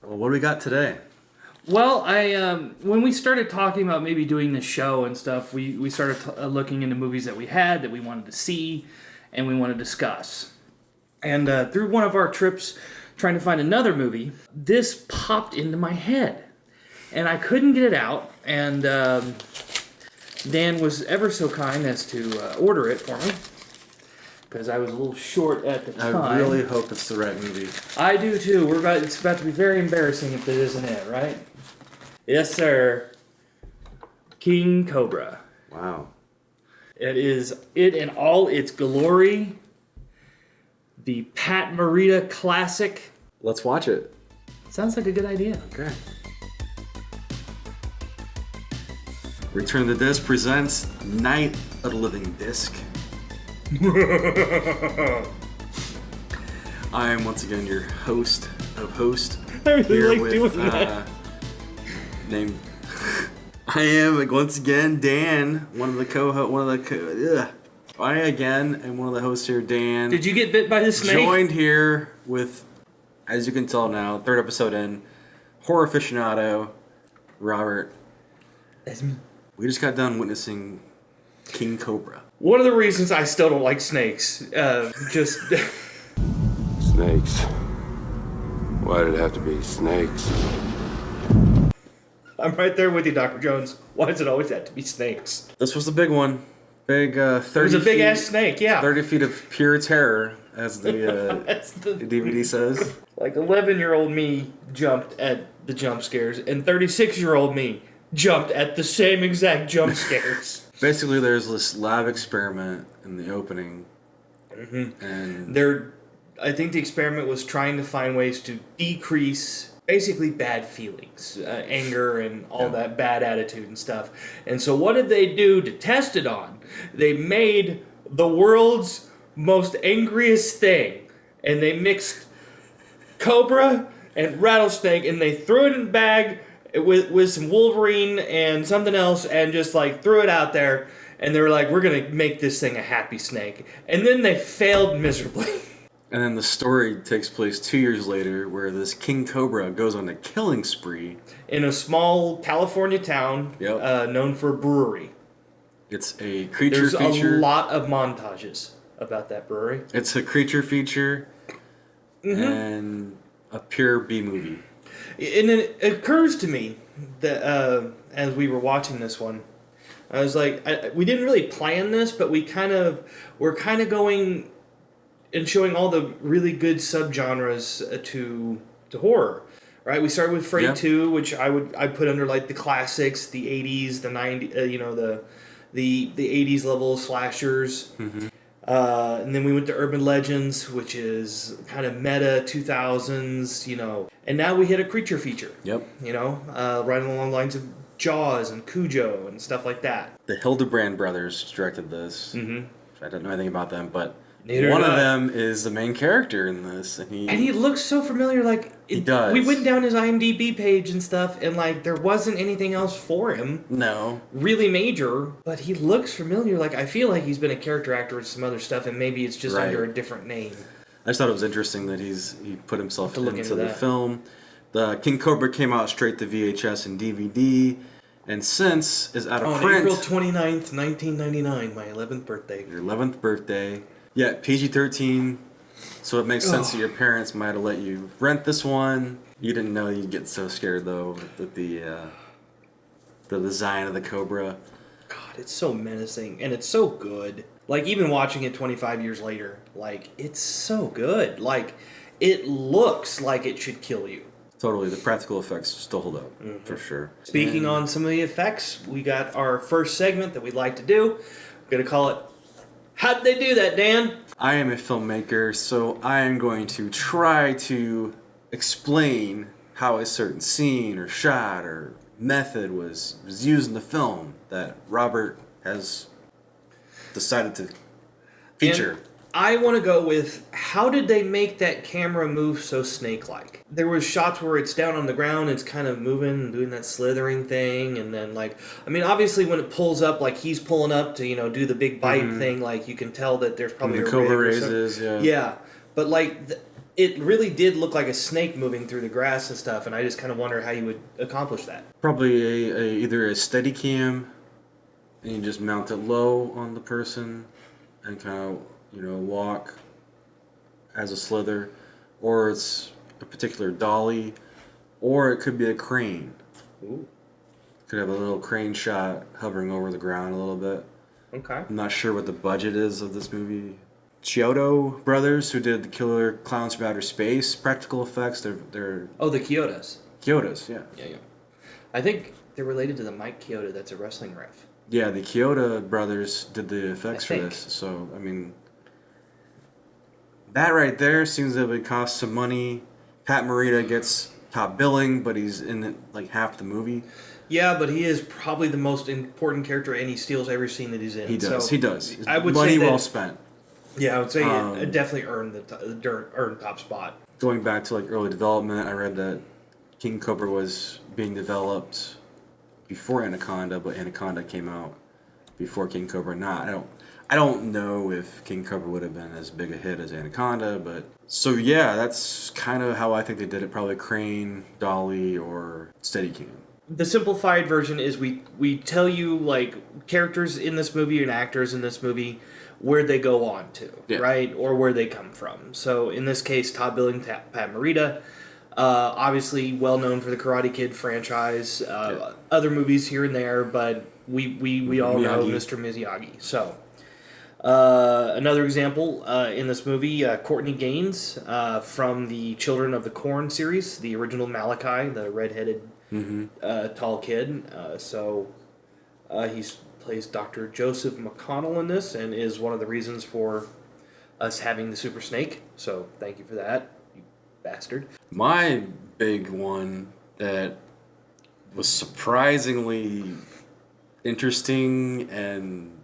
Well, what do we got today? Well, when we started talking about maybe doing this show and stuff, we started looking into movies that we had that we wanted to see and we want to discuss. And through one of our trips trying to find another movie, this popped into my head. And I couldn't get it out. And Dan was ever so kind as to order it for me. Because I was a little short at the time. I really hope it's the right movie. I do too. It's about to be very embarrassing if it isn't it, right? Yes, sir. King Cobra. Wow. It is it in all its glory. The Pat Morita classic. Let's watch it. Sounds like a good idea. Okay. Return of the Disc presents Night of the Living Disc. I am once again your host of host. I really here like with, doing that. I am once again Dan, one of the co-hosts. I again am one of the hosts here, Dan. Did you get bit by the snake? Joined here with, as you can tell now, third episode in, horror aficionado, Robert. That's me. We just got done witnessing King Cobra. One of the reasons I still don't like snakes, just... Snakes. Why did it have to be snakes? I'm right there with you, Dr. Jones. Why does it always have to be snakes? This was the big one. Big 30 It was a feet, big-ass snake, yeah. 30 feet of pure terror, as the That's the DVD says. Like 11-year-old me jumped at the jump scares, and 36-year-old me jumped at the same exact jump scares. Basically, there's this lab experiment in the opening, and I think the experiment was trying to find ways to decrease basically bad feelings, anger and all that bad attitude and stuff. And so what did they do to test it on? They made the world's most angriest thing, and they mixed Cobra and rattlesnake, and they threw it in a bag with some Wolverine and something else, and just like threw it out there, and they were like, we're gonna make this thing a happy snake. And then they failed miserably. And then the story takes place 2 years later, where this King Cobra goes on a killing spree In a small California town known for a brewery. It's a creature There's feature. a lot of montages about that brewery. It's a creature feature and a pure B movie. And it occurs to me that as we were watching this one, I was like, we didn't really plan this, but we're kind of going and showing all the really good subgenres to horror, right? We started with Freddy 2, which I put under like the classics, the 80s, the 90s, the 80s level slashers. And then we went to Urban Legends, which is kind of meta 2000s, and now we hit a creature feature. Yep. Right along the lines of Jaws and Cujo and stuff like that. The Hildebrand brothers directed this. I don't know anything about them, but Neither one do of I. them is the main character in this, and he looks so familiar. Like he does. We went down his IMDb page and stuff, and like there wasn't anything else for him. No. Really major, but he looks familiar. Like I feel like he's been a character actor in some other stuff, and maybe it's just under a different name. I just thought it was interesting that he put himself into the that. film. The King Cobra came out straight to VHS and DVD, and since is out of print. April 29th, 1999, my 11th birthday. Your 11th birthday. Yeah, PG-13, so it makes sense that your parents might have let you rent this one. You didn't know you'd get so scared, though, with the design of the Cobra. God, it's so menacing, and it's so good. Like, even watching it 25 years later, like, it's so good. Like, it looks like it should kill you. Totally, the practical effects still hold up, for sure. Speaking on some of the effects, we got our first segment that we'd like to do. We're going to call it, How'd They Do That, Dan? I am a filmmaker, so I am going to try to explain how a certain scene or shot or method was used in the film that Robert has decided to feature. And I want to go with, how did they make that camera move so snake-like? There was shots where it's down on the ground, it's kind of moving and doing that slithering thing, and then obviously when it pulls up, like he's pulling up to, do the big bite thing, like you can tell that there's probably the a Cobra rig or something. raises, Yeah, but it really did look like a snake moving through the grass and stuff, and I just kind of wonder how you would accomplish that. Probably either a steady cam, and you just mount it low on the person, and kind of walk as a slither, or it's a particular dolly, or it could be a crane. Ooh. Could have a little crane shot hovering over the ground a little bit. Okay. I'm not sure what the budget is of this movie. Chiodo brothers, who did the Killer Clowns from Outer Space practical effects, they're Oh, the Kyotos. Kyotos, yeah. Yeah. I think they're related to the Mike Kyoto that's a wrestling ref. Yeah, the Kyoto brothers did the effects for think. this. So, I mean, that right there seems that it would cost some money. Pat Morita gets top billing, but he's in it like half the movie. Yeah, but he is probably the most important character, and he steals every scene that he's in. He does. So He does. I would Money say that, well spent. Yeah, I would say it definitely earned top spot. Going back to like early development, I read that King Cobra was being developed before Anaconda, but Anaconda came out before King Cobra. I don't know if King Cobra would have been as big a hit as Anaconda, but so yeah, that's kind of how I think they did it. Probably crane, dolly, or Steadicam. The simplified version is we tell you like characters in this movie and actors in this movie where they go on to, right? Or where they come from. So in this case, top billing Pat Morita, obviously well known for the Karate Kid franchise, other movies here and there, but we all know Mr. Miyagi. So another example in this movie, Courtney Gaines from the Children of the Corn series, the original Malachi, the redheaded tall kid. He plays Dr. Joseph McConnell in this and is one of the reasons for us having the Super Snake. So thank you for that, you bastard. My big one that was surprisingly interesting and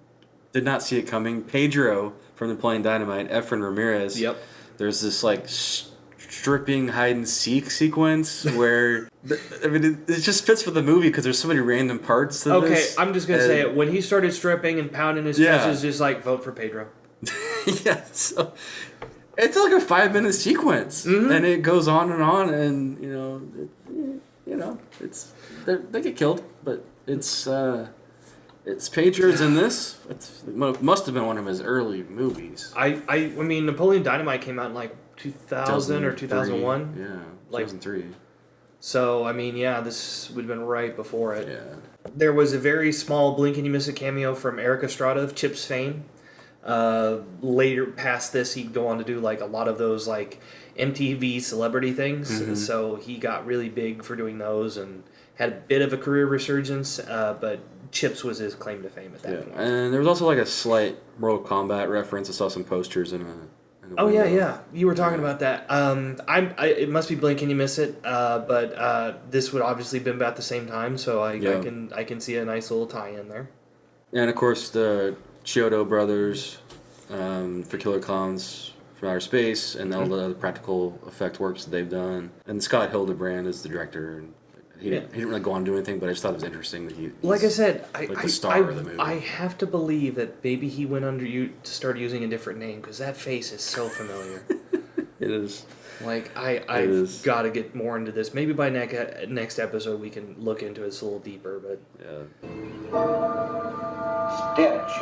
did not see it coming, Pedro from the Playing Dynamite, Efren Ramirez. Yep. There's this like stripping hide and seek sequence where it just fits for the movie because there's so many random parts to this. Okay, I'm just gonna say it. When he started stripping and pounding his chest, it's just like vote for Pedro. Yeah, so it's like a 5-minute sequence, and it goes on, and it's they get killed, but it's Pedro's in this. It must have been one of his early movies. I mean, Napoleon Dynamite came out in like 2000 or 2001. Yeah, like 2003. So I mean, yeah, this would have been right before it. Yeah. There was a very small blink and you miss it cameo from Eric Estrada of Chip's fame. Later past this, he'd go on to do like a lot of those like MTV celebrity things. So he got really big for doing those and had a bit of a career resurgence. But Chips was his claim to fame at that point. And there was also like a slight Mortal Kombat reference. I saw some posters in a Oh yeah. You were talking about that. It must be Blink and You Miss It, but this would obviously been about the same time, so I can see a nice little tie-in there. And of course the Chiodo brothers for Killer Clowns from Outer Space, and all the other practical effect works that they've done. And Scott Hildebrand is the director. And he didn't really go on to do anything, but I just thought it was interesting that he's like I said, the star of the movie. I have to believe that maybe he went under you to start using a different name because that face is so familiar. It is. Like I've got to get more into this. Maybe by next episode we can look into this a little deeper. But Stitch.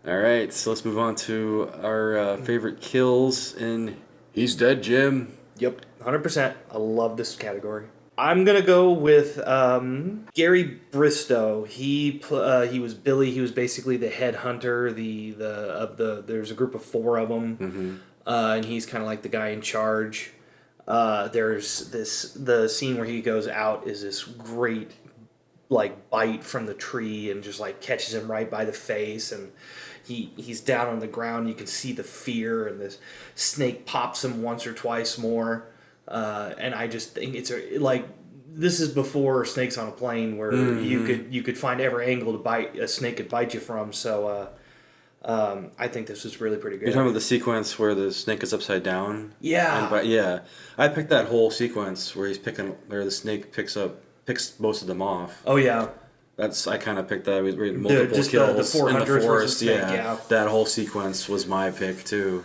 All right, so let's move on to our favorite kills in He's Dead, Jim. Yep, 100%. I love this category. I'm gonna go with Gary Bristow. He was Billy. He was basically the head hunter. There's a group of 4 of them, and he's kind of like the guy in charge. There's the scene where he goes out is this great like bite from the tree and just like catches him right by the face, and he's down on the ground. You can see the fear, and this snake pops him once or twice more. And I just think it's this is before Snakes on a Plane, where you could find every angle to bite a snake could bite you from. So I think this is really pretty good. You're talking about the sequence where the snake is upside down? Yeah. I picked that whole sequence where the snake picks most of them off. Oh yeah. I kind of picked that. We had multiple just kills the 400 in the versus forest. snake, Yeah. yeah. That whole sequence was my pick too.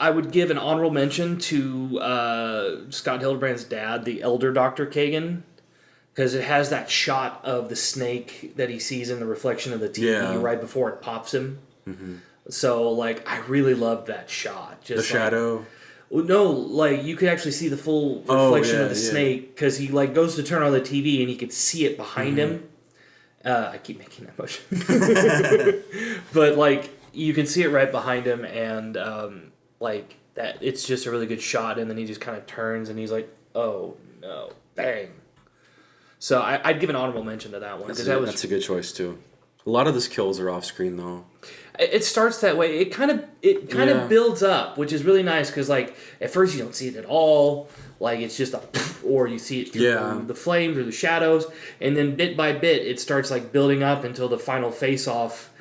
I would give an honorable mention to Scott Hildebrand's dad, the elder Dr. Kagan, because it has that shot of the snake that he sees in the reflection of the TV right before it pops him. Mm-hmm. So, like, I really loved that shot. Just The shadow? No, like, you could actually see the full reflection of the snake, because he, like, goes to turn on the TV and he could see it behind him. I keep making that motion. But, like, you can see it right behind him, and, like, that it's just a really good shot, and then he just kind of turns, and he's like, oh, no, bang. So I'd give an honorable mention to that one. That's a good choice, too. A lot of his kills are off-screen, though. It starts that way. It kind of builds up, which is really nice, because, like, at first you don't see it at all. Like, it's just or you see it through the flames or the shadows, and then bit by bit it starts, like, building up until the final face-off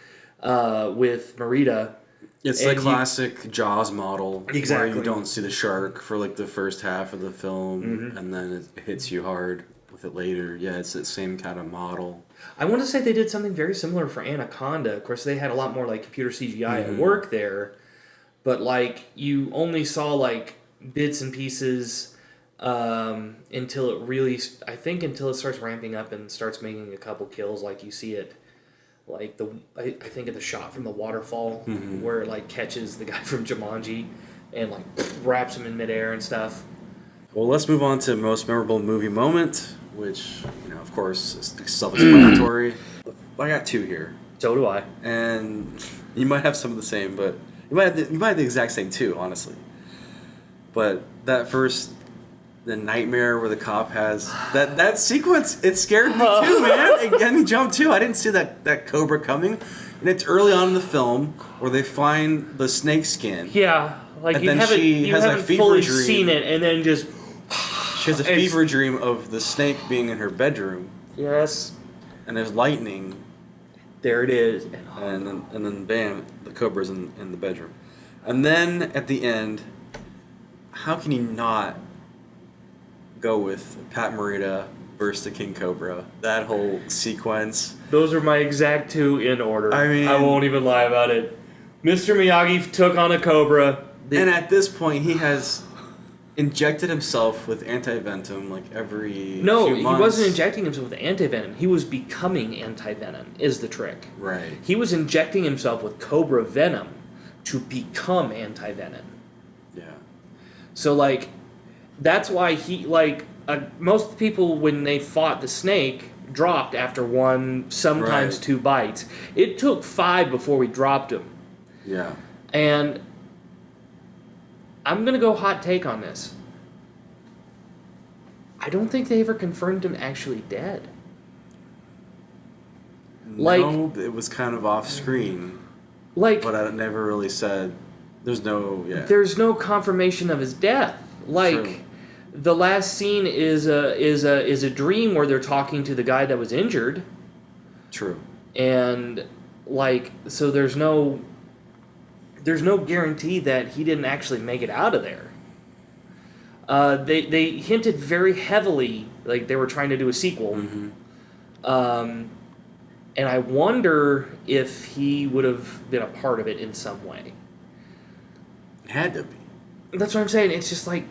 with Merida. It's the classic Jaws model. Exactly. Where you don't see the shark for, like, the first half of the film, and then it hits you hard with it later. Yeah, it's that same kind of model. I want to say they did something very similar for Anaconda. Of course, they had a lot more, like, computer CGI at work there. But, like, you only saw, like, bits and pieces until it really... I think until it starts ramping up and starts making a couple kills, like, you see it... Like, I think of the shot from the waterfall where it, like, catches the guy from Jumanji and, like, wraps him in midair and stuff. Well, let's move on to most memorable movie moment, which, you know, of course, is self-explanatory. I got two here. So do I. And you might have some of the same, but you might have the exact same too, honestly. But that first, the nightmare where the cop has that sequence, it scared me too, man. It got me jumped too. I didn't see that Cobra coming, and it's early on in the film where they find the snake skin. Yeah, like and you then haven't, she you has haven't a fever fully dream. seen it, and then just She has a fever dream of the snake being in her bedroom. Yes. And there's lightning. There it is. And then bam, the Cobra's in the bedroom. And then at the end, how can you not go with Pat Morita versus the King Cobra? That whole sequence. Those are my exact two in order. I mean, I won't even lie about it. Mr. Miyagi took on a Cobra. And at this point, he has injected himself with anti-venom like every few months. He wasn't injecting himself with anti-venom. He was becoming anti-venom, is the trick. Right. He was injecting himself with Cobra venom to become anti-venom. Yeah. So, like, that's why he, like, most people, when they fought the snake, dropped after one, sometimes two bites. It took 5 before we dropped him. Yeah. And I'm going to go hot take on this. I don't think they ever confirmed him actually dead. No, it was kind of off screen. Like, but I never really said. There's no. There's no confirmation of his death. Like, True. The last scene is a dream where they're talking to the guy that was injured. True. And, like, so there's no guarantee that he didn't actually make it out of there. They hinted very heavily, like they were trying to do a sequel. Mm-hmm. And I wonder if he would have been a part of it in some way. It had to be. That's what I'm saying. It's just like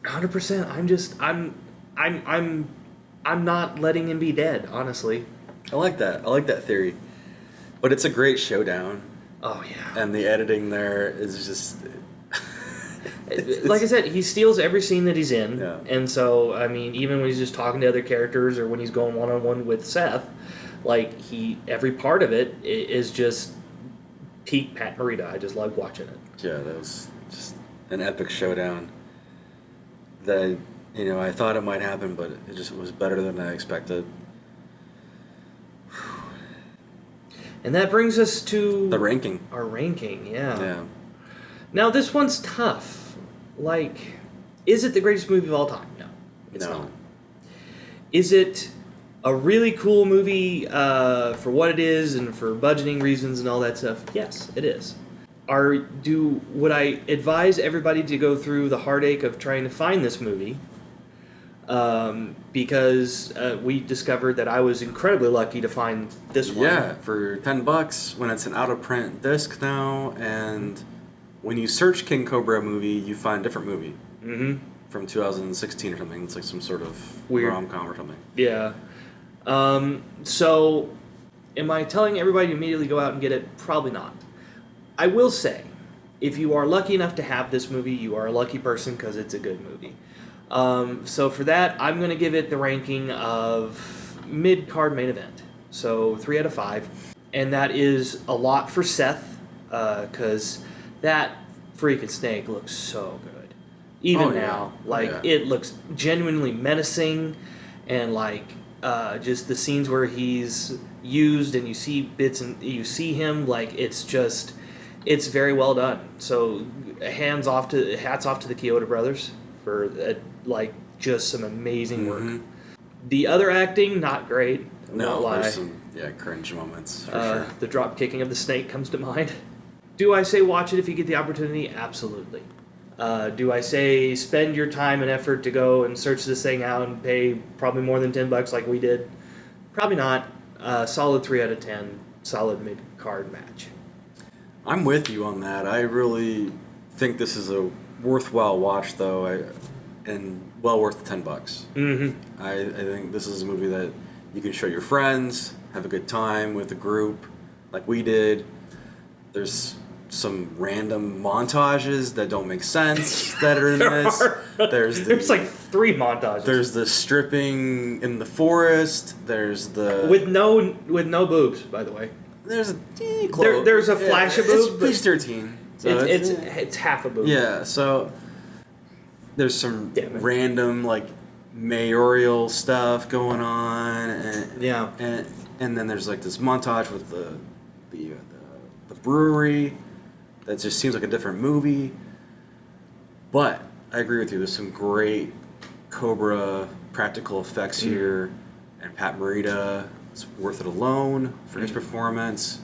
100%. I'm not letting him be dead, honestly. I like that. I like that theory. But it's a great showdown. Oh, yeah. And the editing there is just... like I said, he steals every scene that he's in. Yeah. And so, I mean, even when he's just talking to other characters or when he's going one-on-one with Seth, like, every part of it is just peak Pat Morita. I just love watching it. Yeah, that was just an epic showdown. That, you know, I thought it might happen, but it just was better than I expected. And that brings us to... the ranking. Our ranking, yeah. Yeah. Now, this one's tough. Like, is it the greatest movie of all time? No. It's not. Is it a really cool movie for what it is and for budgeting reasons and all that stuff? Yes, it is. Would I advise everybody to go through the heartache of trying to find this movie? because we discovered that I was incredibly lucky to find this one. Yeah, for $10 when it's an out of print disc now, and when you search King Cobra movie, you find a different movie. Mm-hmm. From 2016 or something. It's like some sort of Weird rom-com or something. Yeah. So, am I telling everybody to immediately go out and get it? Probably not. I will say, if you are lucky enough to have this movie, you are a lucky person because it's a good movie. So for that, I'm going to give it the ranking of mid-card main event. So 3 out of 5. And that is a lot for Seth, because that freaking snake looks so good. Even now, it looks genuinely menacing, and like just the scenes where he's used and you see bits and you see him, like it's very well done. So hats off to the Kyoto brothers for just some amazing work. The other acting, not great. No, there's some cringe moments for sure. The drop kicking of the snake comes to mind. Do I say watch it if you get the opportunity? Absolutely. Do I say spend your time and effort to go and search this thing out and pay probably more than $10 like we did? Probably not. Solid 3 out of 10. Solid mid-card match. I'm with you on that. I really think this is a worthwhile watch, though, and well worth the $10. Mm-hmm. I think this is a movie that you can show your friends, have a good time with the group, like we did. There's some random montages that don't make sense that are in this. There's like 3 montages. There's the stripping in the forest. There's the with no boobs, by the way. There's a there's a flash of boobs. It's PG-13. So it's half a boob. Yeah, so there's some random like mayoral stuff going on, and then there's like this montage with the brewery. That just seems like a different movie. But I agree with you. There's some great Cobra practical effects here. And Pat Morita is worth it alone for his performance.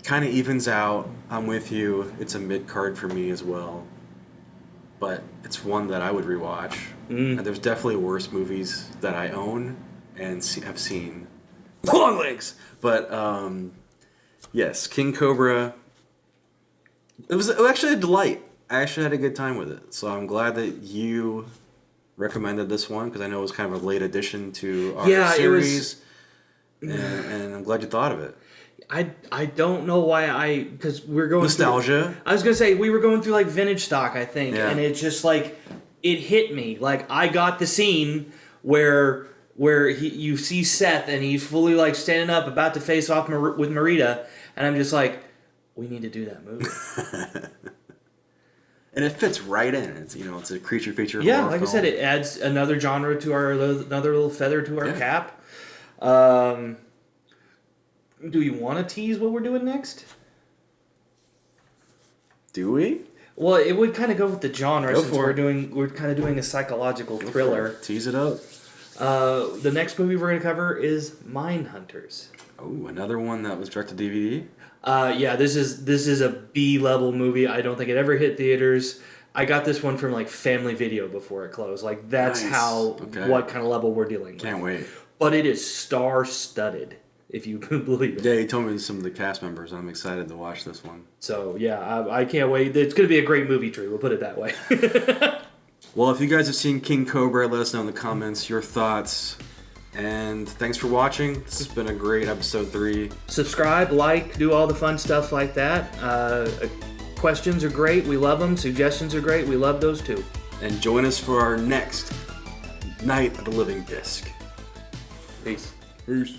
Kind of evens out. I'm with you. It's a mid-card for me as well. But it's one that I would rewatch. And there's definitely worse movies that I own and have seen. Long legs! But, yes, King Cobra. It was actually a delight. I actually had a good time with it. So I'm glad that you recommended this one, because I know it was kind of a late addition to our series. And I'm glad you thought of it. I don't know why because we're going nostalgia. I was going to say, we were going through like vintage stock, I think. Yeah. And it's just like, it hit me. Like, I got the scene where you see Seth and he's fully like standing up about to face off with Morita. And I'm just like, we need to do that movie. And it fits right in. It's it's a creature feature. Yeah, like film. I said, it adds another genre to another little feather to our cap. Do you want to tease what we're doing next? Do we? Well, it would kind of go with the genre since we're kind of doing a psychological thriller. Tease it up. The next movie we're going to cover is Mindhunters. Oh, another one that was direct to DVD. This is a B-level movie. I don't think it ever hit theaters. I got this one from like Family Video before it closed. Like that's what kind of level we're dealing with. Can't wait. But it is star-studded, if you can believe it. Yeah, you told me some of the cast members. I'm excited to watch this one. So yeah, I can't wait. It's going to be a great movie tree. We'll put it that way. Well, if you guys have seen King Cobra, let us know in the comments your thoughts. And thanks for watching. This has been a great episode 3. Subscribe, like, do all the fun stuff like that. Questions are great. We love them. Suggestions are great. We love those too. And join us for our next Night of the Living Disc. Peace. Peace.